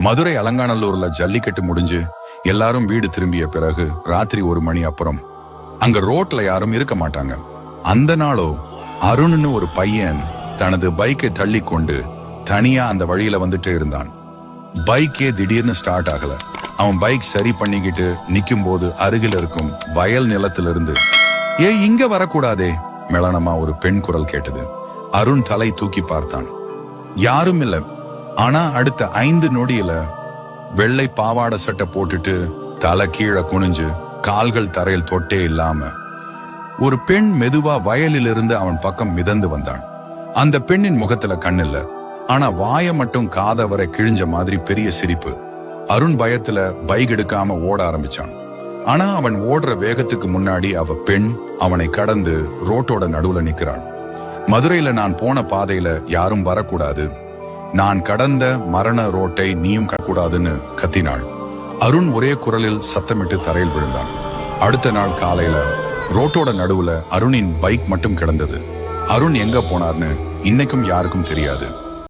மதுரை அலங்காநல்லூர்ல ஜல்லிக்கட்டு முடிஞ்சு எல்லாரும் வீடு திரும்பிய பிறகு ராத்திரி 1 மணி அப்புறம் அங்க ரோட்ல யாரும் இருக்க மாட்டாங்க. அந்த நாளோ அருண்னு ஒரு பையன் தனது பைக்கை தள்ளி கொண்டு தனியா அந்த வழியில வந்துட்டே இருந்தான். பைக்கே திடீர்னு ஸ்டார்ட் ஆகல. அவன் பைக் சரி பண்ணிக்கிட்டு நிக்கும் போது அருகில் இருக்கும் வயல் நிலத்திலிருந்து இங்க வரக்கூடாதே மெளனமா ஒரு பெண் குரல் கேட்டது. அருண் தலை தூக்கி பார்த்தான். யாரும் இல்ல. ஆனா அடுத்த 5 நொடியில வெள்ளை பாவாடை சட்டை போட்டுட்டு தலை கீழே குனிஞ்சு கால்கள் தரையில் தொட்டே இல்லாம ஒரு பெண் மெதுவா வயலிலிருந்து அவன் பக்கம் மிதந்து வந்தான். அந்த பெண்ணின் முகத்துல கண் இல்ல, ஆனா வாய மட்டும் காத வரை கிழிஞ்ச மாதிரி பெரிய சிரிப்பு. அருண் பயத்துல பைக் எடுக்காம ஓட ஆரம்பிச்சான். ஆனா அவன் ஓடுற வேகத்துக்கு முன்னாடி அவ பெண் அவனை கடந்து ரோட்டோட நடுவுல நிக்கிறாள். மதுரையில நான் போன பாதையில யாரும் வரக்கூடாது, நான் கடந்த மரண ரோட்டை நீயும் கடக்கூடாதுன்னு கத்தினாள். அருண் ஒரே குரலில் சத்தமிட்டு தரையில் விழுந்தான். அடுத்த நாள் காலையில ரோட்டோட நடுவுல அருணின் பைக் மட்டும் கிடந்தது. அருண் எங்க போனார்னு இன்னைக்கும் யாருக்கும் தெரியாது.